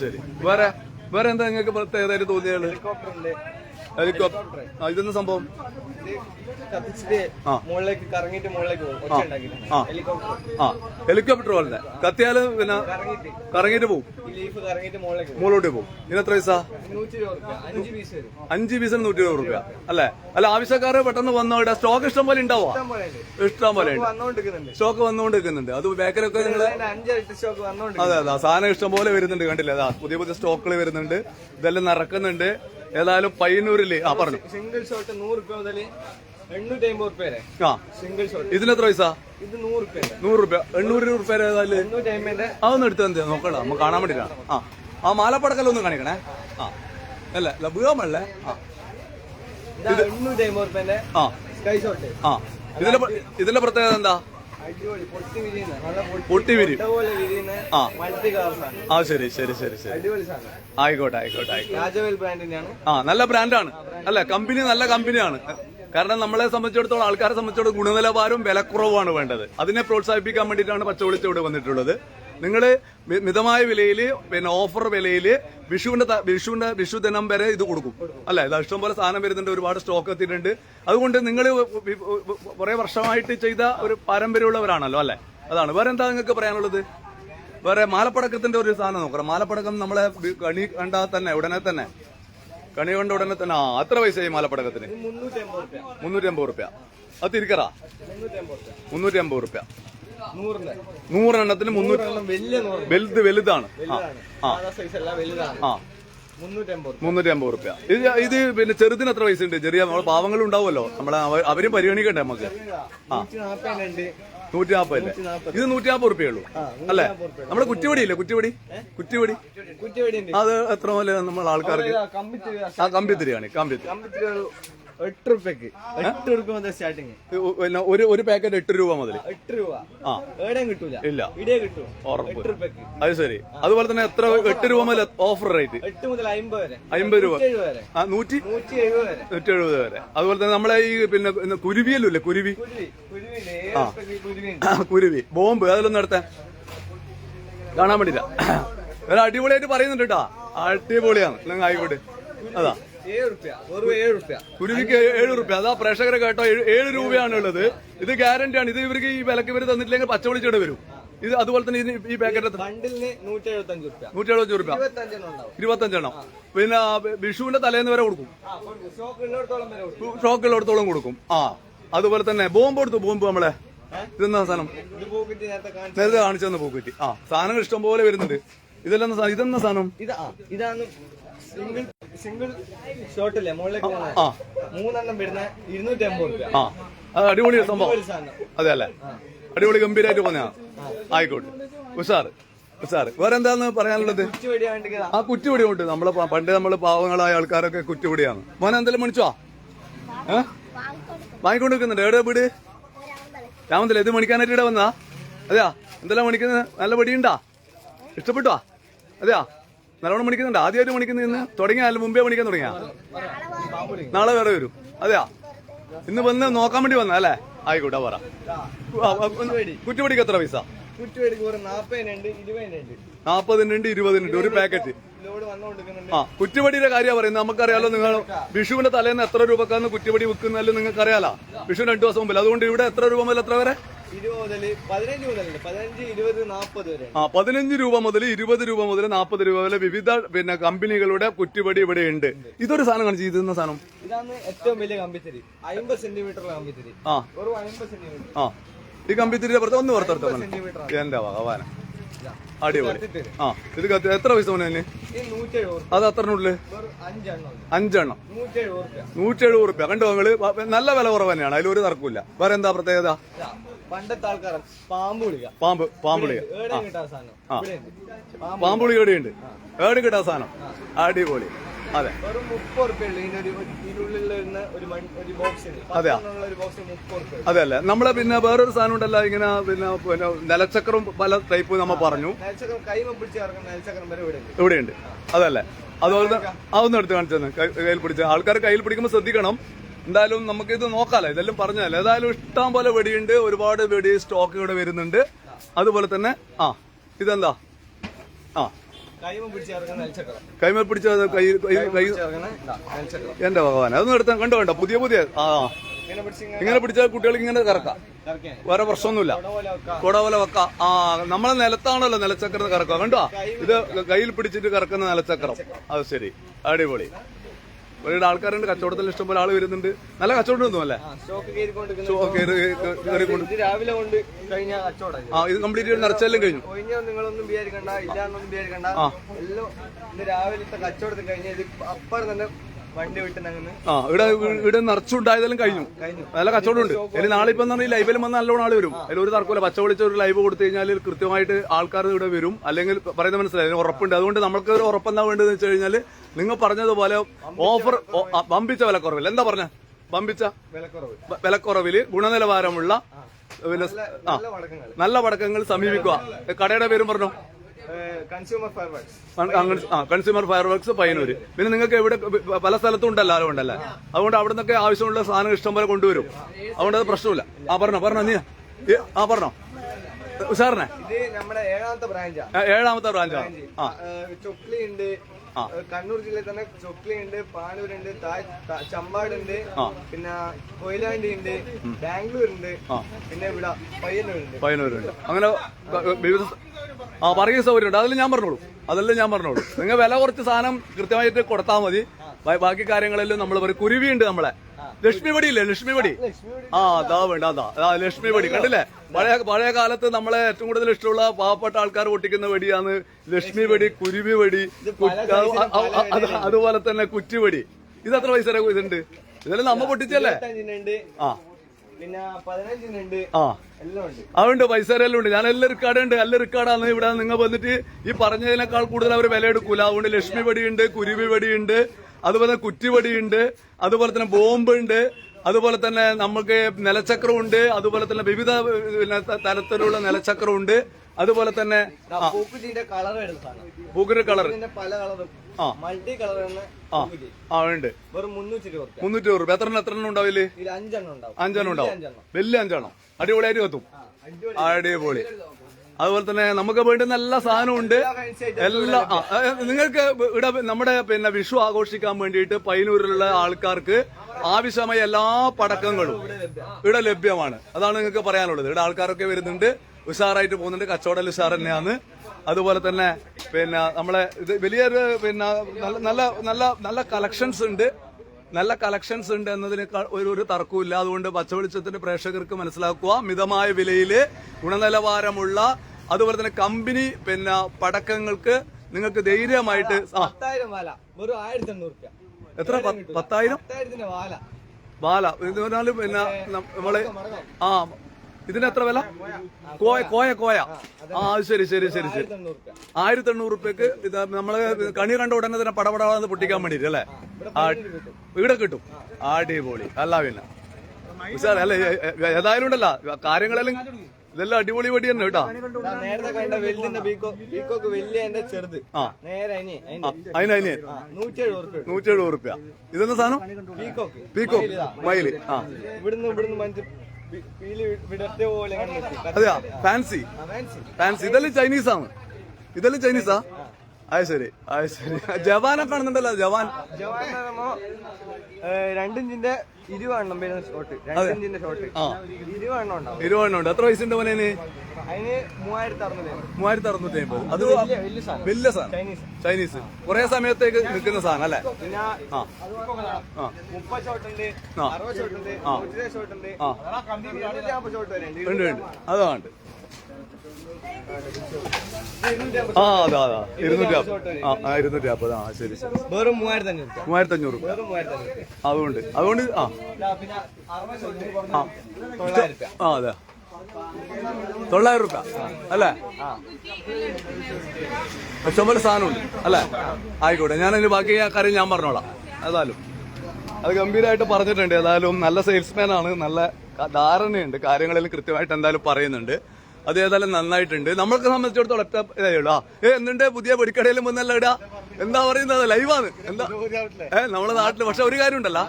ശരി. വേറെ എന്താ നിങ്ങൾക്ക് പ്രത്യേകതയായിട്ട് തോന്നിയത്? ഹെലികോപ്റ്റർ. ഇതെന്താ സംഭവം? ഹെലികോപ്റ്റർ പോലെ കത്തിയാല് പിന്നെ കറങ്ങിയിട്ട് പോകും, മുകളിലോട്ട് പോകും. ഇതിനെത്ര പൈസ? 5 പീസിന് 120 രൂപ അല്ലേ? അല്ല, ആവശ്യക്കാര് പെട്ടെന്ന് വന്നോ? ഇവിടെ സ്റ്റോക്ക് ഇഷ്ടം പോലെ ഉണ്ടാവുക? ഇഷ്ടം പോലെ സ്റ്റോക്ക് വന്നുകൊണ്ടിരിക്കുന്നുണ്ട്. അത് ബേക്കറിയൊക്കെ നിങ്ങള് അതെ സാധനം ഇഷ്ടം പോലെ വരുന്നുണ്ട്. കണ്ടില്ലേ? അതാ പുതിയ പുതിയ വരുന്നുണ്ട്. ഇതെല്ലാം നടക്കുന്നുണ്ട്. ഏതായാലും പയ്യന്നൂരില് പറഞ്ഞു സിംഗിൾ ഷോട്ട് 100 രൂപ മുതൽ 850 രൂപ വരെ. Single shot. ഇതിനെത്ര പൈസ? ഇത് 100 രൂപ. 100 രൂപ. 800 രൂപ ഏതായാലും അതൊന്നും എടുത്ത് എന്ത് നോക്കണം, നമുക്ക് കാണാൻ വേണ്ടിട്ടാണ്. ആ മാലപ്പടക്കലൊന്നും കാണിക്കണേ. അല്ല ലഭ്യമല്ലേ? 850 രൂപന്റെ സ്കൈ ഷോട്ട്. ഇതിന്റെ പ്രത്യേകത എന്താ? പൊട്ടി വിരി. ശരി. ആയിക്കോട്ടെ. നല്ല ബ്രാൻഡാണ് അല്ലെ? കമ്പനി നല്ല കമ്പനിയാണ്. കാരണം നമ്മളെ സംബന്ധിച്ചിടത്തോളം, ആൾക്കാരെ സംബന്ധിച്ചിടത്തോളം ഗുണനിലവാരവും വിലക്കുറവുമാണ് വേണ്ടത്. അതിനെ പ്രോത്സാഹിപ്പിക്കാൻ വേണ്ടിയിട്ടാണ് പച്ചവെളിച്ചം ഇവിടെ വന്നിട്ടുള്ളത്. നിങ്ങൾ മിതമായ വിലയിൽ പിന്നെ ഓഫർ വിലയിൽ വിഷു ദിനം വരെ ഇത് കൊടുക്കും അല്ലെ? ഇത് ഇഷ്ടംപോലെ സാധനം വരുന്നുണ്ട്, ഒരുപാട് സ്റ്റോക്ക് എത്തിയിട്ടുണ്ട്. അതുകൊണ്ട് നിങ്ങൾ കുറെ വർഷമായിട്ട് ചെയ്ത ഒരു പാരമ്പര്യമുള്ളവരാണല്ലോ അല്ലെ? അതാണ്. വേറെ എന്താ നിങ്ങൾക്ക് പറയാനുള്ളത്? വേറെ മാലപ്പടക്കത്തിന്റെ ഒരു സാധനം നോക്കണം. മാലപ്പടക്കം നമ്മളെ കണി കണ്ടാൽ തന്നെ ഉടനെ തന്നെ കണി കൊണ്ട് ഉടനെ തന്നെ അത്ര പൈസയായി മാലപ്പടക്കത്തിന്? 350 റുപ്യ. അത് തിരിക്കറാ 350 റുപ്യ. 100 എണ്ണത്തിന് 300. വലുതാണ്. 350 റുപ്യ. ഇത് പിന്നെ ചെറുതിന് എത്ര പൈസ ഉണ്ട്? ചെറിയ പാവങ്ങൾ ഉണ്ടാവുമല്ലോ, നമ്മളെ അവരും പരിഗണിക്കണ്ടേ നമുക്ക്? 140 അല്ലേ? ഇത് 150 റുപ്യേ ഉള്ളൂ അല്ലേ? നമ്മുടെ കുറ്റിവടി ഇല്ലേ? കുറ്റിവടി അത് എത്ര പോലെ നമ്മൾ ആൾക്കാർക്ക്? കമ്പിത്തിരിയാണ്. 8 രൂപയ്ക്ക് 8 രൂപ മുതൽ സ്റ്റാർട്ടിങ്. പിന്നെ ഒരു പാക്കറ്റ് 8 രൂപ മുതൽ. 8 രൂപ എവിടെയും കിട്ടൂല. ഇല്ല, ഇവിടെ കിട്ടും. ഉറപ്പ്. അത് ശരി. അതുപോലെ തന്നെ എത്ര 8 രൂപ മുതൽ ഓഫർ റേറ്റ്? 8 മുതൽ 50 വരെ. 50 രൂപ 170 വരെ. 170 വരെ. അതുപോലെ തന്നെ നമ്മളെ ഈ പിന്നെ കുരുവിയല്ലോ ഇല്ലേ? കുരുവി ബോംബ് അതിലൊന്നും നടത്താൻ കാണാൻ വേണ്ടില്ല. ഒരു അടിപൊളിയായിട്ട് പറയുന്നുണ്ട് കേട്ടോ. അടിപൊളിയാണ്. നിങ്ങൾ ആയിക്കോട്ടെ. അതാ 7 രൂപ. കുരുവിക്ക് 7 രൂപ. അതാ പ്രേക്ഷകരെ കേട്ടോ, 7 രൂപയാണ് ഉള്ളത്. ഇത് ഗ്യാരണ്ടിയാണ്. ഇത് ഇവർക്ക് ഈ വിലക്ക് ഇവർ തന്നിട്ടില്ലെങ്കിൽ പച്ച വിളിച്ചിട്ട് വരും. ഇത് അതുപോലെ തന്നെ ഈ പാക്കറ്റ് ബണ്ടിലിന് 175 രൂപ. 175 രൂപ. 25 എണ്ണം. പിന്നെ വിഷുവിന്റെ തലേന്ന് വരെ കൊടുക്കും. സ്റ്റോക്ക് ഉള്ളിടത്തോളം കൊടുക്കും. അതുപോലെ തന്നെ ബോംബ് കൊടുത്തു. ബോംബ് നമ്മളെ ഇതെന്നാ സാധനം? നേരത്തെ കാണിച്ചു തന്ന പൂക്കുറ്റി. സാധനങ്ങൾ ഇഷ്ടം പോലെ വരുന്നുണ്ട്. ഇതെന്നാ സാധനം? ഇതാണ് സിംഗിൾ ഷോട്ടില്ലേ മുകളിലേക്ക് 3 വരുന്ന 250 രൂപ. അത് അടിപൊളി സംഭവം. അതെ അല്ലേ? അടിപൊളി ഗംഭീരമായിട്ട് പോന്നാ. ആയിക്കോട്ടെ. ഉഷാറ്. വേറെ എന്താന്ന് പറയാനുള്ളത്? കുറ്റിവടി കൊണ്ട് നമ്മളെ പണ്ട് നമ്മള് പാവങ്ങളായ ആൾക്കാരൊക്കെ കുറ്റിവടിയാണ്. മോനെ എന്തെങ്കിലും മണിച്ചോ? വാങ്ങിക്കൊണ്ട് നിൽക്കുന്നുണ്ട്. എവിടെ വീട്? രാമന്തല. ഇത് മണിക്കാനായിട്ട് ഇവിടെ വന്നതാ? അതെയാ? എന്തെല്ലാം മണിക്കുന്നത്? നല്ല പടിയുണ്ടാ? ഇഷ്ടപ്പെട്ടോ? അതെയാ? നല്ലോണം മണിക്കുന്നുണ്ട്. ആദ്യമായിട്ട് മണിക്കുന്ന തുടങ്ങിയാലും മുമ്പേ മണിക്കാൻ തുടങ്ങിയാ? നാളെ വേറെ വരും. അതെയാ? ഇന്ന് വന്ന് നോക്കാൻ വേണ്ടി വന്ന അല്ലേ? ആയിക്കോട്ടെ. പറ. കുറ്റിവടിക്ക് എത്ര പൈസ? 40 20 ഒരു പാക്കറ്റ്. കുറ്റിവടിയുടെ കാര്യം പറയുന്നത് നമുക്കറിയാലോ. നിങ്ങൾ വിഷുവിന്റെ തലേന്ന് എത്ര രൂപക്കാന്ന് കുറ്റിവടി വിൽക്കുന്നല്ലോ നിങ്ങൾക്കറിയാലോ. വിഷു 2 ദിവസം മുമ്പിൽ. അതുകൊണ്ട് ഇവിടെ എത്ര രൂപ മുതൽ എത്ര വരെ? 15 20 40 വരെ. 15 രൂപ മുതൽ 20 രൂപ മുതൽ 40 രൂപ വരെ വിവിധ പിന്നെ കമ്പനികളുടെ കുറ്റിവടി ഇവിടെ ഉണ്ട്. ഇതൊരു സാധനം കാണിച്ചു. ഇതെന്ന സാധനം? ഇതാണ് ഏറ്റവും വലിയ കമ്പിത്തിരി. 50 സെന്റിമീറ്റർ കമ്പിത്തിരി. 50 സെന്റിമീറ്റർ. ഈ കമ്പിത്തിരിയുടെ പുറത്ത് ഒന്ന് പുറത്തെടുത്തോ. എന്റെ ഭഗവാനം. അടിപൊളി. ഇത് എത്ര പൈസ മോനെ? അത് അത്രനുള്ളിൽ 5 എണ്ണം 170 റുപ്യ. കണ്ടോ നിങ്ങള്? നല്ല വില കുറവ് തന്നെയാണ്. അതിലൊരു തർക്കമില്ല. വേറെ എന്താ പ്രത്യേകത? പണ്ടത്തെ ആൾക്കാർ പാമ്പുളിക എവിടെയുണ്ട്? എവിടെ കിട്ടാ സാധനം? അടിപൊളി. അതെ. അതെ അല്ലേ? നമ്മളെ പിന്നെ വേറൊരു സാധനം ഉണ്ടല്ലോ ഇങ്ങനെ പിന്നെ നിലച്ചക്രം പല ടൈപ്പ് നമ്മ പറഞ്ഞു. ഇവിടെയുണ്ട്. അതല്ലേ? അതുപോലെ അതൊന്നും എടുത്ത് കാണിച്ചു. കയ്യിൽ പിടിച്ച ആൾക്കാർ കയ്യിൽ പിടിക്കുമ്പോൾ ശ്രദ്ധിക്കണം. എന്തായാലും നമുക്കിത് നോക്കാലോ. ഇതെല്ലാം പറഞ്ഞാലേ. ഏതായാലും ഇഷ്ടം പോലെ വെടിയുണ്ട്. ഒരുപാട് വെടി സ്റ്റോക്ക് ഇവിടെ വരുന്നുണ്ട്. അതുപോലെ തന്നെ ഇതെന്താ? കൈമ പിടിച്ച എന്റെ ഭഗവാൻ. അതൊന്നും എടുത്താൽ കണ്ടോ? പുതിയ ഇങ്ങനെ പിടിച്ചാൽ കുട്ടികൾക്ക് ഇങ്ങനെ കറക്കാം. വേറെ പ്രശ്നമൊന്നുമില്ല. കുട പോലെ വെക്കാം. നമ്മളെ നിലത്താണല്ലോ നിലച്ചക്രം കറക്കുക. കണ്ടോ? ഇത് കയ്യിൽ പിടിച്ചിട്ട് കറക്കുന്ന നിലച്ചക്രം. അത് ശരി. അടിപൊളി. ഒരുപാട് ആൾക്കാരുണ്ട്. കച്ചവടത്തിൽ ഇഷ്ടംപോലെ ആള് വരുന്നുണ്ട്. നല്ല കച്ചവടം ഒന്നും അല്ലേ? രാവിലെ കൊണ്ട് ഇത് കംപ്ലീറ്റ് നിറച്ചെല്ലാം കഴിഞ്ഞു. നിങ്ങളൊന്നും വിചാരിക്കണ്ട, ഇല്ലാന്നൊന്നും വിചാരിക്കണ്ട. എല്ലാം രാവിലത്തെ കച്ചവടത്തിൽ കഴിഞ്ഞ അപ്പുറം തന്നെ വണ്ടി വിട്ടുന്നങ്ങനെ ഇവിടെ നിറച്ചുണ്ടായതെല്ലാം കഴിഞ്ഞു. നല്ല കച്ചവടം ഉണ്ട്. ഇനി നാളെ ഇപ്പം ഈ ലൈവിലും വന്ന നല്ലോണം ആള് വരും. അതിൽ ഒരു തർക്കമില്ല. പച്ച വിളിച്ച ഒരു ലൈവ് കൊടുത്തു കഴിഞ്ഞാൽ കൃത്യമായിട്ട് ആൾക്കാർ ഇവിടെ വരും. അല്ലെങ്കിൽ പറയുന്നത് മനസ്സിലായി. അതിന് ഉറപ്പുണ്ട്. അതുകൊണ്ട് നമുക്ക് ഒരു ഉറപ്പെന്താ വേണ്ടതെന്ന് വെച്ച് കഴിഞ്ഞാൽ നിങ്ങൾ പറഞ്ഞതുപോലെ ഓഫർ വമ്പിച്ച വിലക്കുറവിൽ. എന്താ പറഞ്ഞ? വമ്പിച്ച വിലക്കുറവില് ഗുണനിലവാരമുള്ള പിന്നെ നല്ല പടക്കങ്ങൾ സമീപിക്കുക. കടയുടെ പേരും പറഞ്ഞോ? Consumer fireworks Payyanur. പിന്നെ നിങ്ങൾക്ക് ഇവിടെ പല സ്ഥലത്തും ഉണ്ടല്ലോ, ഉണ്ടല്ലേ? അതുകൊണ്ട് അവിടെ നിന്നൊക്കെ ആവശ്യമുള്ള സാധനം ഇഷ്ടം പോലെ കൊണ്ടുവരും. അതുകൊണ്ട് അത് പ്രശ്നമില്ല. പറഞ്ഞോ നീ. പറഞ്ഞോ. ഉഷാറിനെ ഇത് നമ്മുടെ 7ാമത്തെ ബ്രാഞ്ചാ. 7ാമത്തെ ബ്രാഞ്ചാണ്. ആ ചൊക്ലി ഉണ്ട്, കണ്ണൂർ ജില്ലയിൽ തന്നെ ചൊക്ലി ഉണ്ട്, പാനൂരുണ്ട്, ചമ്പാടുണ്ട്, പിന്നെ കൊയിലാണ്ടി ഉണ്ട്, ബാംഗ്ലൂർ ഉണ്ട്, പിന്നെ ഇവിടെ പയ്യന്നൂരുണ്ട്. അങ്ങനെ വിവിധ പറയുന്ന സൗകര്യമുണ്ട്. അതെല്ലാം ഞാൻ പറഞ്ഞോളൂ. നിങ്ങൾ വില കുറച്ച് സാധനം കൃത്യമായിട്ട് കൊടുത്താൽ മതി. ബാക്കി കാര്യങ്ങളെല്ലാം നമ്മൾ പറയും. കുരുവിയുണ്ട് നമ്മളെ ലക്ഷ്മിപടി ഇല്ലേ? ലക്ഷ്മിപടി അതാ വേണ്ട, അതാ ലക്ഷ്മിപടി കണ്ടില്ലേ? പഴയ കാലത്ത് നമ്മളെ ഏറ്റവും കൂടുതൽ ഇഷ്ടമുള്ള പാവപ്പെട്ട ആൾക്കാർ പൊട്ടിക്കുന്ന വെടിയാണ് ലക്ഷ്മിപടി, കുരുവിവടി, അതുപോലെ തന്നെ കുറ്റിവടി. ഇത് എത്ര പൈസ ഇതുണ്ട്? ഇതെല്ലാം നമ്മ പൊട്ടിച്ചല്ലേ? ആ പിന്നെ 15 എല്ലാം ഉണ്ട്. അതുണ്ട്, പൈസ എല്ലാം ഉണ്ട്. ഞാൻ എല്ലാം റിക്കാർഡുണ്ട്. എല്ലാം റിക്കാർഡാണ്. ഇവിടെ നിങ്ങൾ വന്നിട്ട് ഈ പറഞ്ഞതിനേക്കാൾ കൂടുതൽ അവർ വില എടുക്കൂല. അതുകൊണ്ട് ലക്ഷ്മി വടിയുണ്ട്, കുരുവി വടിയുണ്ട്, അതുപോലെ കുറ്റിവടിയുണ്ട്, അതുപോലെ തന്നെ ബോംബുണ്ട്, അതുപോലെ തന്നെ നമുക്ക് നിലച്ചക്രമുണ്ട്, അതുപോലെ തന്നെ വിവിധ തരത്തിലുള്ള നിലച്ചക്രമുണ്ട്, അതുപോലെ തന്നെ പൂക്കുറ്റിന്റെ കളർ പൂക്കുറ്റി കളർ പല കളറും മൾട്ടി കളർ ഉണ്ട്. വെറും 300 രൂപ. 300 രൂപ. എത്ര എണ്ണം ഉണ്ടാവില്ലേ? 5 ഉണ്ടാവും. 5 ഉണ്ടാവും. വലിയ 5 അടിപൊളിയായിട്ട് കത്തും. അടിപൊളി. അതുപോലെ തന്നെ നമുക്ക് വേണ്ടുന്ന എല്ലാ സാധനവും ഉണ്ട്. എല്ലാ നിങ്ങൾക്ക് ഇവിടെ നമ്മുടെ പിന്നെ വിഷു ആഘോഷിക്കാൻ വേണ്ടിയിട്ട് പയ്യന്നൂരിലുള്ള ആൾക്കാർക്ക് ആവശ്യമായ എല്ലാ പടക്കങ്ങളും ഇവിടെ ലഭ്യമാണ്. അതാണ് നിങ്ങൾക്ക് പറയാനുള്ളത്. ഇവിടെ ആൾക്കാരൊക്കെ വരുന്നുണ്ട്, ഉഷാറായിട്ട് പോകുന്നുണ്ട്. കച്ചവടം ഉഷാർ തന്നെയാണ്. അതുപോലെ തന്നെ പിന്നെ നമ്മളെ ഇത് വലിയൊരു പിന്നെ നല്ല നല്ല നല്ല കളക്ഷൻസ് ഉണ്ട്. നല്ല കളക്ഷൻസ് ഉണ്ട് എന്നതിനേക്കാൾ ഒരു തർക്കമില്ല. അതുകൊണ്ട് പച്ചവെളിച്ചത്തിന്റെ പ്രേക്ഷകർക്ക് മനസ്സിലാക്കുക, മിതമായ വിലയില് ഗുണനിലവാരമുള്ള അതുപോലെ തന്നെ കമ്പനി പിന്നെ പടക്കങ്ങൾക്ക് നിങ്ങൾക്ക് ധൈര്യമായിട്ട് 10,000 വാല വെറും 1,800 രൂപ. എത്ര? 10,000 വാല. ഇത് പറഞ്ഞാല് പിന്നെ നമ്മള് ഇതിന് എത്ര വില? കോയ. ശരി 1,800 രൂപയ്ക്ക് ഇത് നമ്മള് കണി കണ്ട ഉടനെ തന്നെ പടപടാന്ന് പൊട്ടിക്കാൻ വേണ്ടിട്ട് അല്ലേ? ഇവിടെ കിട്ടും. അടിപൊളി. അല്ല പിന്നെ ഉഷാർ അല്ലേ? ഏതായാലും ഉണ്ടല്ലോ കാര്യങ്ങളെല്ലാം ഇതെല്ലാം അടിപൊളി വടി തന്നെ കേട്ടോ. നേരത്തെ കണ്ട വെല്ലിന്റെ പീക്കോക്ക് വലിയ ചെറുത് നേരെ അതിന് 170 രൂപ. ഇതെന്താ സാധനം? പീക്കോക്ക് മയില്. ഇവിടുന്ന് അതെയാ? ഫാൻസി. ഇതെല്ലാം ചൈനീസാ? അത് ശരി. ജവാനെ കാണുന്നുണ്ടല്ലോ. ജവാൻ 2 ഇഞ്ചിന്റെ 20 വരുന്ന ഷോട്ട്. 2 ഇഞ്ചിന്റെ ഷോട്ട് 20 ഉണ്ട്. എത്ര വയസ്സുണ്ട് മോനെ? അതിന് 3,650. അത് വലിയ സാധനം. ചൈനീസ് കുറെ സമയത്തേക്ക് നിൽക്കുന്ന സാധനം അല്ലേ? 30 ഷോട്ട് ഉണ്ട്, 60 ഷോട്ട് ഉണ്ട്, 120 ഷോട്ട് ഉണ്ട്, 250 ഷോട്ട് വരെ ഉണ്ട്. അതാണ് 250. ശരി. വെറും 3,500. അതുകൊണ്ട് അതെ 900 രൂപ അല്ലേ? ഇഷ്ടംപോലെ സാധനമുണ്ട് അല്ലേ? ആയിക്കോട്ടെ, ഞാനതിന് ബാക്കി കാര്യം ഞാൻ പറഞ്ഞോളാം. ഏതായാലും അത് ഗംഭീരമായിട്ട് പറഞ്ഞിട്ടുണ്ട്. ഏതായാലും നല്ല സെയിൽസ്മാൻ ആണ്. നല്ല ധാരണയുണ്ട്. കാര്യങ്ങളെല്ലാം കൃത്യമായിട്ട് എന്തായാലും പറയുന്നുണ്ട്. അത് ഏതായാലും നന്നായിട്ടുണ്ട്. നമ്മൾക്ക് സംബന്ധിച്ചിടത്തോളം ഒറ്റ ഇതായുള്ളൂ. എന്തുണ്ട് പുതിയ പൊടിക്കടയിലും വന്നല്ല ഇടാ? എന്താ പറയുന്നത്? ലൈവാണ്. എന്താ നമ്മളെ നാട്ടില്. പക്ഷെ ഒരു കാര്യം ഉണ്ടല്ലോ,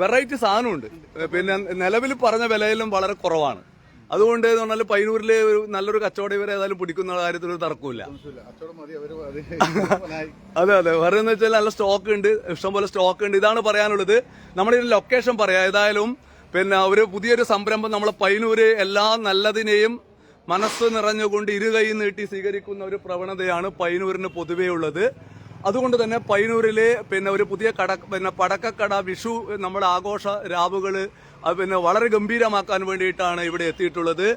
വെറൈറ്റി സാധനമുണ്ട്. പിന്നെ നിലവിൽ പറഞ്ഞ വിലയിലും വളരെ കുറവാണ്. അതുകൊണ്ട് എന്ന് പറഞ്ഞാൽ പയ്യന്നൂരില് നല്ലൊരു കച്ചവടം ഇവരെ ഏതായാലും പിടിക്കുന്ന കാര്യത്തിൽ ഒരു തർക്കമില്ല. അതെ. വേറെ എന്ന് വെച്ചാൽ നല്ല സ്റ്റോക്ക് ഉണ്ട്, ഇഷ്ടംപോലെ സ്റ്റോക്ക് ഉണ്ട്. ഇതാണ് പറയാനുള്ളത്. നമ്മുടെ ഒരു ലൊക്കേഷൻ പറയാം. ഏതായാലും പിന്നെ ഒരു പുതിയൊരു സംരംഭം നമ്മളെ പയ്യന്നൂര് എല്ലാ നല്ലതിനെയും മനസ്സ് നിറഞ്ഞുകൊണ്ട് ഇരുകൈ നീട്ടി സ്വീകരിക്കുന്ന ഒരു പ്രവണതയാണ് പയ്യന്നൂരിന് പൊതുവേ ഉള്ളത്. അതുകൊണ്ട് തന്നെ പയ്യന്നൂരിലെ പിന്നെ ഒരു പുതിയ പടക്കക്കട വിഷു നമ്മുടെ ആഘോഷ രാവുകള് പിന്നെ വളരെ ഗംഭീരമാക്കാൻ വേണ്ടിയിട്ടാണ് ഇവിടെ എത്തിയിട്ടുള്ളത്.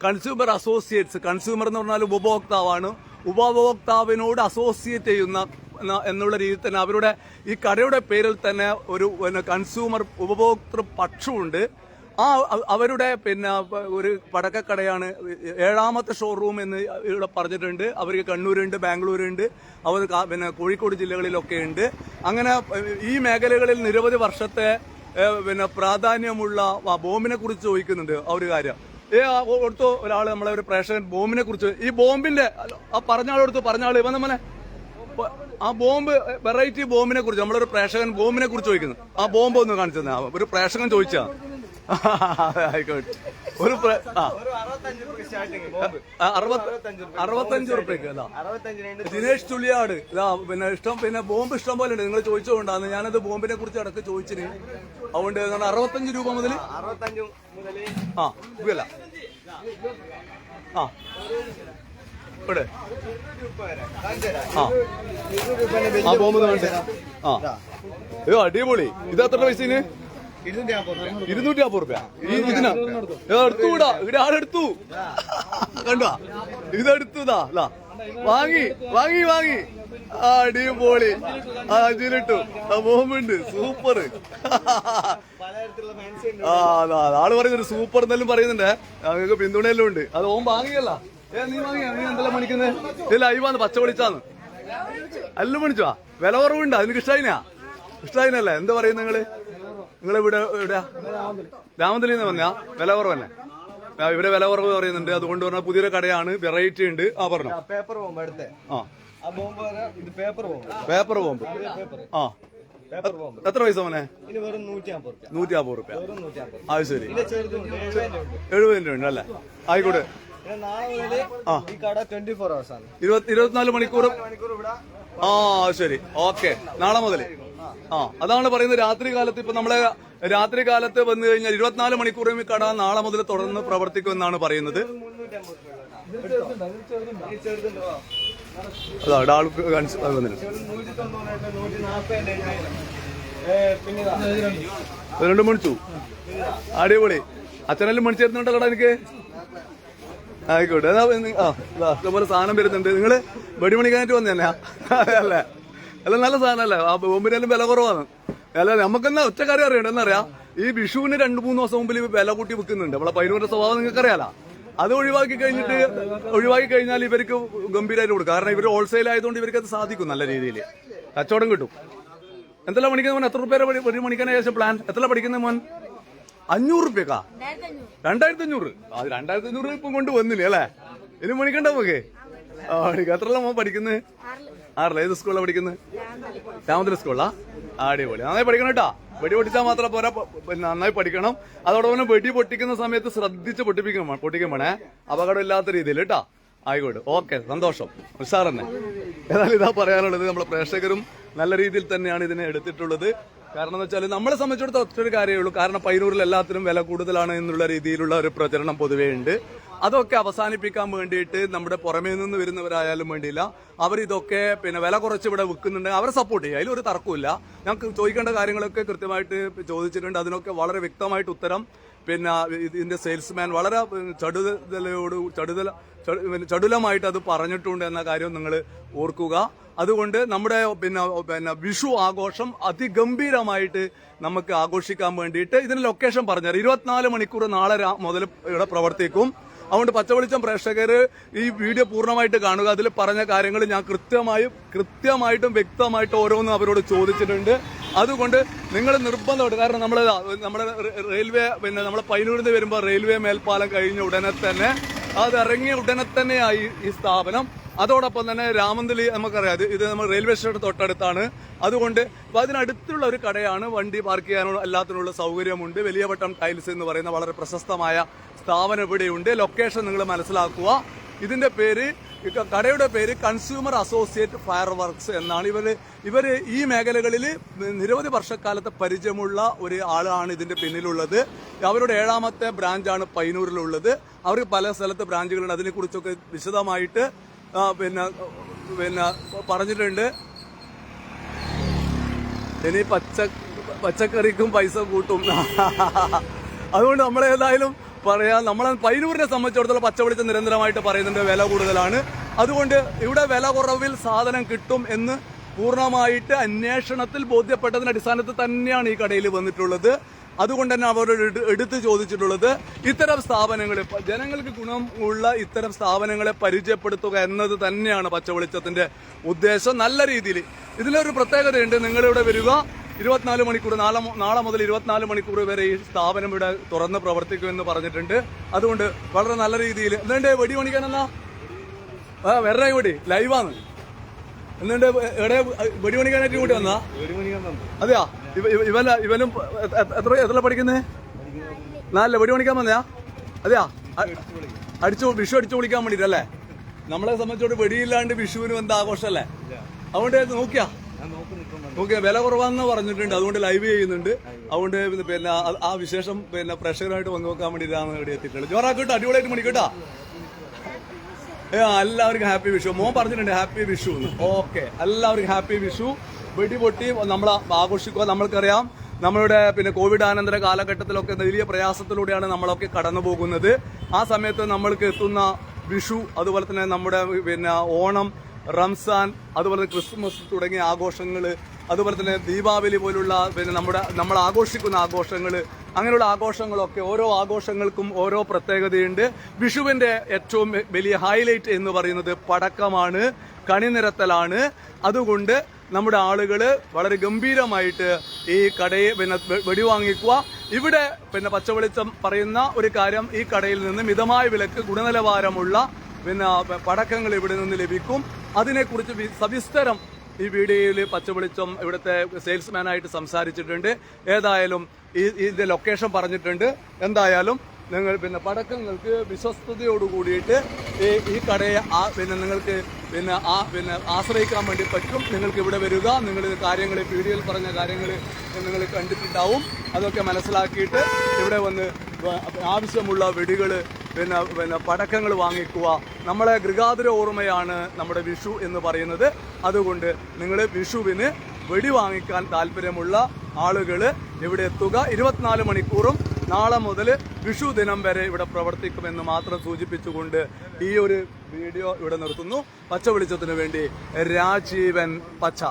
കൺസ്യൂമർ അസോസിയേറ്റ്സ്, കൺസ്യൂമർ എന്ന് പറഞ്ഞാൽ ഉപഭോക്താവാണ്. ഉപഭോക്താവിനോട് അസോസിയേറ്റ് ചെയ്യുന്ന എന്നുള്ള രീതിയിൽ തന്നെ അവരുടെ ഈ കടയുടെ പേരിൽ തന്നെ ഒരു കൺസ്യൂമർ ഉപഭോക്തൃ പക്ഷമുണ്ട്. അവരുടെ പിന്നെ ഒരു പടക്കക്കടയാണ്. 7ാമത്തെ ഷോറൂം എന്ന് ഇവിടെ പറഞ്ഞിട്ടുണ്ട്. അവർക്ക് കണ്ണൂരുണ്ട്, ബാംഗ്ലൂരുണ്ട്, അവർ പിന്നെ കോഴിക്കോട് ജില്ലകളിലൊക്കെ ഉണ്ട്. അങ്ങനെ ഈ മേഖലകളിൽ നിരവധി വർഷത്തെ പിന്നെ പ്രാധാന്യമുള്ള ബോംബിനെ കുറിച്ച് ചോദിക്കുന്നുണ്ട്. ആ ഒരു കാര്യം കൊടുത്തു ഒരാൾ, നമ്മളെ ഒരു പ്രേക്ഷകൻ ബോംബിനെ കുറിച്ച്, ഈ ബോംബിന്റെ പറഞ്ഞ ആള് ഇവൻ നമ്മളെ ആ ബോംബ് വെറൈറ്റി ബോംബിനെ കുറിച്ച് നമ്മളൊരു പ്രേക്ഷകൻ ബോംബിനെ കുറിച്ച് ചോദിക്കുന്നു. ആ ബോംബ് ഒന്ന് കാണിച്ചു തന്നെ ഒരു പ്രേക്ഷകൻ ചോദിച്ചാ. ആയിക്കോട്ടെ. ഒരു സ്റ്റാർട്ടിങ് ബോംബ് 65 റുപ്യക്ക് അതാ 65 ദിനേഷ് ചുള്ളിയാട് ഇതാ പിന്നെ പിന്നെ ബോംബ് ഇഷ്ടം പോലെ ഉണ്ട്. നിങ്ങൾ ചോദിച്ചുകൊണ്ടാണ് ഞാനത് ബോംബിനെ കുറിച്ച് ഇടക്ക് ചോദിച്ചിന്. അതുകൊണ്ട് 65 രൂപ മുതൽ 65 മുതൽ ആ ഇല്ല ആ ഇവിടെ ആ ബോംബ് വേണ്ട ആ അയ്യോ അടിപൊളി. ഇത് എത്ര പൈസന്? 250 റുപ്യ. ഈ ഇതിനാ എടുത്തുകൂടാ ഇവിടെ ആരെടുത്തു കണ്ടോ? ഇതെടുത്തുതാ വാങ്ങി വാങ്ങി വാങ്ങി അടിപൊളി. അതിലിട്ടു ബോംബുണ്ട് സൂപ്പർ. ആള് പറയുന്നുണ്ട് സൂപ്പർ എന്നെല്ലാം പറയുന്നുണ്ട്. ഞങ്ങൾക്ക് പിന്തുണയെല്ലാം ഉണ്ട്. അത് ഓം വാങ്ങിയല്ല. നീ വാങ്ങിയാ? നീ എന്തെല്ലാം മണിക്കുന്നത്? ഇല്ല അയ്യാന്ന് പച്ച വിളിച്ചാന്ന് എല്ലാം മണിച്ചോ? വില കുറവുണ്ടോ? നിനക്ക് ഇഷ്ടായിനാ? ഇഷ്ടായിനല്ലേ? എന്താ പറയുന്നത് നിങ്ങള്? നിങ്ങളെവിടെ എവിടെയാ? രാമന്തലിൽ നിന്ന് വന്നാ? വില കുറവ് തന്നെ. ഇവരെ വില കുറവ് പറയുന്നുണ്ട്. അതുകൊണ്ട് പറഞ്ഞാൽ പുതിയൊരു കടയാണ്, വെറൈറ്റി ഉണ്ട്. ആ പറഞ്ഞു. പേപ്പർ ബോംബ് അടുത്ത പേപ്പർ ബോംബ് ആ എത്ര പൈസ മോനെ? 150 റുപ്യ. അത് ശരി 70 ഉണ്ട് അല്ലേ? ആയിക്കോട്ടെ. ആ 24 മണിക്കൂർ. ആ ശരി ഓക്കെ. നാളെ മുതൽ ആ അതാണ് പറയുന്നത്. രാത്രി കാലത്ത് ഇപ്പൊ നമ്മളെ രാത്രി കാലത്ത് വന്നു കഴിഞ്ഞാൽ 24 മണിക്കൂറും ഈ കട നാളെ മുതൽ തുടർന്ന് പ്രവർത്തിക്കുമെന്നാണ് പറയുന്നത്. അതാ ആൾക്ക് രണ്ടും മണിച്ചു. അടിപൊളി. അച്ഛനെല്ലാം മണിച്ചേരുന്നുണ്ടോ കട എനിക്ക്? ആയിക്കോട്ടെ. ഇഷ്ടംപോലെ സാധനം വരുന്നുണ്ട്. നിങ്ങള് വെടിമണിക്കാനായിട്ട് വന്നു തന്നെ അല്ലേ? അല്ല നല്ല സാധനമല്ലേ? ആ ബോംബിനെല്ലാം വില കുറവാണ്. അല്ല നമുക്കെന്നാ ഒറ്റക്കാര്യം അറിയണ്ട. എന്നറിയാം ഈ വിഷുവിന് 2-3 ദിവസം മുമ്പിൽ വില കൂട്ടി വെക്കുന്നുണ്ട്. നമ്മളെ പൈനൂരിന്റെ സ്വഭാവം നിങ്ങൾക്ക് അറിയാലോ. അത് ഒഴിവാക്കി കഴിഞ്ഞാൽ ഇവർക്ക് ഗംഭീരമായിട്ട് കൊടുക്കും. കാരണം ഇവർ ഹോൾസെയിൽ ആയതുകൊണ്ട് ഇവർക്ക് അത് സാധിക്കും. നല്ല രീതിയിൽ കച്ചവടം കിട്ടും. എന്തെല്ലാം പഠിക്കുന്ന മോൻ? എത്ര രൂപ ഒരു മണിക്കാണ് ശേഷം പ്ലാൻ? എത്ര പഠിക്കുന്ന മോൻ? 500 റുപ്യക്കാ? 2500. അത് 2500 ഇപ്പം കൊണ്ട് വന്നില്ലേ അല്ലേ? ഇനി മണിക്കണ്ട നമുക്ക്. എത്രയുള്ള മോൻ പഠിക്കുന്നത്? 6. ഏത് സ്കൂളിലാണ് പഠിക്കുന്നത്? രാമന്തലി സ്കൂളാ? അടിപൊളി. നന്നായി പഠിക്കണം കേട്ടാ. വെടി പൊട്ടിച്ചാൽ മാത്രം പോരാ, നന്നായി പഠിക്കണം. അതോടൊപ്പം വെടി പൊട്ടിക്കുന്ന സമയത്ത് ശ്രദ്ധിച്ച് പൊട്ടിക്കുമ്പോണേ, അപകടമില്ലാത്ത രീതിയിൽ കേട്ടാ. ആയിക്കോട്ടെ. ഓക്കെ, സന്തോഷം. ഉഷാർ തന്നെ. ഏതായാലും ഇതാ പറയാനുള്ളത്. നമ്മളെ പ്രേക്ഷകരും നല്ല രീതിയിൽ തന്നെയാണ് ഇതിനെ എടുത്തിട്ടുള്ളത്. കാരണം എന്ന് വെച്ചാൽ നമ്മളെ സംബന്ധിച്ചിടത്തോളം ഒറ്റൊരു കാര്യമേ ഉള്ളൂ. കാരണം പയ്യന്നൂരിൽ എല്ലാത്തിനും വില കൂടുതലാണ് എന്നുള്ള രീതിയിലുള്ള ഒരു പ്രചരണം പൊതുവേ ഉണ്ട്. അതൊക്കെ അവസാനിപ്പിക്കാൻ വേണ്ടിയിട്ട് നമ്മുടെ പുറമേ നിന്ന് വരുന്നവരായാലും വേണ്ടിയില്ല, അവരിതൊക്കെ പിന്നെ വില കുറച്ച് ഇവിടെ വിൽക്കുന്നുണ്ടെങ്കിൽ അവരെ സപ്പോർട്ട് ചെയ്യുക. അതിലൊരു തർക്കമില്ല. ഞങ്ങൾക്ക് ചോദിക്കേണ്ട കാര്യങ്ങളൊക്കെ കൃത്യമായിട്ട് ചോദിച്ചിട്ടുണ്ട്. അതിനൊക്കെ വളരെ വ്യക്തമായിട്ട് ഉത്തരം പിന്നെ ഇതിന്റെ സെയിൽസ്മാൻ വളരെ ചടുലമായിട്ട് അത് പറഞ്ഞിട്ടുണ്ട് എന്ന കാര്യം നിങ്ങൾ ഓർക്കുക. അതുകൊണ്ട് നമ്മുടെ പിന്നെ വിഷു ആഘോഷം അതിഗംഭീരമായിട്ട് നമുക്ക് ആഘോഷിക്കാൻ വേണ്ടിയിട്ട് ഇതിന് ലൊക്കേഷൻ പറഞ്ഞാൽ 24 മണിക്കൂർ നാളെ മുതൽ ഇവിടെ പ്രവർത്തിക്കും. അതുകൊണ്ട് പച്ചവെളിച്ചം പ്രേക്ഷകർ ഈ വീഡിയോ പൂർണ്ണമായിട്ട് കാണുക. അതിൽ പറഞ്ഞ കാര്യങ്ങൾ ഞാൻ കൃത്യമായിട്ടും വ്യക്തമായിട്ടും ഓരോന്നും അവരോട് ചോദിച്ചിട്ടുണ്ട്. അതുകൊണ്ട് നിങ്ങൾ നിർബന്ധമായിട്ട്, കാരണം നമ്മുടെ റെയിൽവേ നമ്മളെ പയ്യന്നൂരിൽ നിന്ന് വരുമ്പോൾ റെയിൽവേ മേൽപ്പാലം കഴിഞ്ഞ ഉടനെ തന്നെ അത് ഇറങ്ങിയ ഉടനെ തന്നെയായി ഈ സ്ഥാപനം. അതോടൊപ്പം തന്നെ രാമന്തലി നമുക്കറിയാം, ഇത് നമ്മൾ റെയിൽവേ സ്റ്റേഷൻ തൊട്ടടുത്താണ്. അതുകൊണ്ട് അതിനടുത്തുള്ള ഒരു കടയാണ്. വണ്ടി പാർക്ക് ചെയ്യാനുള്ള എല്ലാത്തിനുള്ള സൗകര്യമുണ്ട്. വലിയ വട്ടം ടൈൽസ് എന്ന് പറയുന്ന വളരെ പ്രശസ്തമായ സ്ഥാപനം ഇവിടെയുണ്ട്. ലൊക്കേഷൻ നിങ്ങൾ മനസ്സിലാക്കുക. ഇതിന്റെ പേര്, കടയുടെ പേര് കൺസ്യൂമർ അസോസിയേറ്റ് ഫയർ വർക്ക്സ് എന്നാണ്. ഇവര് ഈ മേഖലകളിൽ നിരവധി വർഷക്കാലത്തെ പരിചയമുള്ള ഒരു ആളാണ് ഇതിന്റെ പിന്നിലുള്ളത്. അവരുടെ 7ാമത്തെ ബ്രാഞ്ചാണ് പയ്യന്നൂരിലുള്ളത്. അവർക്ക് പല സ്ഥലത്ത് ബ്രാഞ്ചുകളുണ്ട്. അതിനെക്കുറിച്ചൊക്കെ വിശദമായിട്ട് പിന്നെ പറഞ്ഞിട്ടുണ്ട്. ഇനി പച്ചക്കറിക്കും പൈസ കൂട്ടും. അതുകൊണ്ട് നമ്മളേതായാലും പറയാം, നമ്മളെ പയ്യന്നൂരിനെ സംബന്ധിച്ചിടത്തോളം പച്ചവെളിച്ചം നിരന്തരമായിട്ട് പറയുന്നുണ്ട് വില കൂടുതലാണ്. അതുകൊണ്ട് ഇവിടെ വില കുറവിൽ സാധനം കിട്ടും എന്ന് പൂർണ്ണമായിട്ട് അന്വേഷണത്തിൽ ബോധ്യപ്പെട്ടതിന്റെ അടിസ്ഥാനത്തിൽ തന്നെയാണ് ഈ കടയിൽ വന്നിട്ടുള്ളത്. അതുകൊണ്ട് തന്നെ അവരോട് എടുത്തു ചോദിച്ചിട്ടുള്ളത് ഇത്തരം സ്ഥാപനങ്ങൾ, ജനങ്ങൾക്ക് ഗുണമുള്ള ഇത്തരം സ്ഥാപനങ്ങളെ പരിചയപ്പെടുത്തുക എന്നത് തന്നെയാണ് പച്ചവെളിച്ചത്തിന്റെ ഉദ്ദേശം. നല്ല രീതിയിൽ ഇതിലൊരു പ്രത്യേകതയുണ്ട്. നിങ്ങളിവിടെ വരിക, 24 മണിക്കൂർ നാളെ മുതൽ 24 മണിക്കൂർ വരെ ഈ സ്ഥാപനം ഇവിടെ തുറന്ന് പ്രവർത്തിക്കുമെന്ന് പറഞ്ഞിട്ടുണ്ട്. അതുകൊണ്ട് വളരെ നല്ല രീതിയിൽ എന്തുണ്ട് വെടി പണിക്കാനെന്നാ വേറെ വെടി ലൈവാണ്. എന്നിട്ട് എവിടെ വെടി പണിക്കാനായിട്ട് കൂട്ടി വന്നാ? അതെയാ? ഇവനും എത്ര പഠിക്കുന്നേ? 4 വെടി പണിക്കാൻ വന്നയാ? അതെയാ? വിഷു അടിച്ചു പൊളിക്കാൻ വേണ്ടിട്ടല്ലേ? നമ്മളെ സംബന്ധിച്ചോട് വെടിയില്ലാണ്ട് വിഷുവിനും എന്താ ആഘോഷമല്ലേ? അതുകൊണ്ട് നോക്കിയാ വില കുറവാന്ന് പറഞ്ഞിട്ടുണ്ട്, അതുകൊണ്ട് ലൈവ് ചെയ്യുന്നുണ്ട്. അതുകൊണ്ട് പിന്നെ ആ വിശേഷം പിന്നെ പ്രേക്ഷകരായിട്ട് പങ്കുവെക്കാൻ വേണ്ടിയിട്ടാണ് ഇവിടെ എത്തിയിട്ടുള്ളത്. ജോറാക്കിട്ടോ, അടിപൊളിയായിട്ട് മണിക്കട്ടാ. എല്ലാവർക്കും ഹാപ്പി വിഷു. മോൻ പറഞ്ഞിട്ടുണ്ട് ഹാപ്പി വിഷു. ഓക്കെ, എല്ലാവർക്കും ഹാപ്പി വിഷു. വെടിപൊട്ടി നമ്മൾ ആഘോഷിക്കുക. നമ്മൾക്കറിയാം നമ്മളുടെ പിന്നെ കോവിഡ് അനന്തര കാലഘട്ടത്തിലൊക്കെ വലിയ പ്രയാസത്തിലൂടെയാണ് നമ്മളൊക്കെ കടന്നു പോകുന്നത്. ആ സമയത്ത് നമ്മൾക്ക് എത്തുന്ന വിഷു, അതുപോലെ തന്നെ നമ്മുടെ പിന്നെ ഓണം, റംസാൻ, അതുപോലെ തന്നെ ക്രിസ്മസ് തുടങ്ങിയ ആഘോഷങ്ങൾ, അതുപോലെ തന്നെ ദീപാവലി പോലുള്ള പിന്നെ നമ്മൾ ആഘോഷിക്കുന്ന ആഘോഷങ്ങൾ, അങ്ങനെയുള്ള ആഘോഷങ്ങളൊക്കെ ഓരോ ആഘോഷങ്ങൾക്കും ഓരോ പ്രത്യേകതയുണ്ട്. വിഷുവിന്റെ ഏറ്റവും വലിയ ഹൈലൈറ്റ് എന്ന് പറയുന്നത് പടക്കമാണ്, കണിനിരത്തലാണ്. അതുകൊണ്ട് നമ്മുടെ ആളുകൾ വളരെ ഗംഭീരമായിട്ട് ഈ കടയെ പിന്നെ വെടിവാങ്ങിക്കുക. ഇവിടെ പിന്നെ പച്ചവെളിച്ചം പറയുന്ന ഒരു കാര്യം, ഈ കടയിൽ നിന്ന് മിതമായ വിലക്ക് ഗുണനിലവാരമുള്ള പിന്നെ പടക്കങ്ങൾ ഇവിടെ നിന്ന് ലഭിക്കും. അതിനെക്കുറിച്ച് സവിസ്തരം ഈ വീഡിയോയിൽ പച്ചവെളിച്ചം ഇവിടുത്തെ സെയിൽസ്മാനായിട്ട് സംസാരിച്ചിട്ടുണ്ട്. ഏതായാലും ഇതിന്റെ ലൊക്കേഷൻ പറഞ്ഞിട്ടുണ്ട്. എന്തായാലും നിങ്ങൾ പിന്നെ പടക്കങ്ങൾക്ക് വിശ്വസ്തയോട് കൂടിയിട്ട് ഈ കടയെ പിന്നെ നിങ്ങൾക്ക് പിന്നെ ആശ്രയിക്കാൻ വേണ്ടി പറ്റും. നിങ്ങൾക്ക് ഇവിടെ വരിക, നിങ്ങൾ കാര്യങ്ങൾ വീഡിയോയിൽ പറഞ്ഞ കാര്യങ്ങൾ നിങ്ങൾ കണ്ടിട്ടുണ്ടാവും. അതൊക്കെ മനസ്സിലാക്കിയിട്ട് ഇവിടെ വന്ന് ആവശ്യമുള്ള വെടികൾ പിന്നെ പടക്കങ്ങൾ വാങ്ങിക്കുക. നമ്മളെ ഗൃഹാതുര ഓർമ്മയാണ് നമ്മുടെ വിഷു എന്ന് പറയുന്നത്. അതുകൊണ്ട് നിങ്ങൾ വിഷുവിന് വെടി വാങ്ങിക്കാൻ താല്പര്യമുള്ള ആളുകൾ ഇവിടെ എത്തുക. 24 മണിക്കൂറും നാളെ മുതൽ വിഷു ദിനം വരെ ഇവിടെ പ്രവർത്തിക്കുമെന്ന് മാത്രം സൂചിപ്പിച്ചുകൊണ്ട് ഈ ഒരു വീഡിയോ ഇവിടെ നിർത്തുന്നു. പച്ച വെളിച്ചത്തിന് വേണ്ടി രാജീവൻ പച്ച.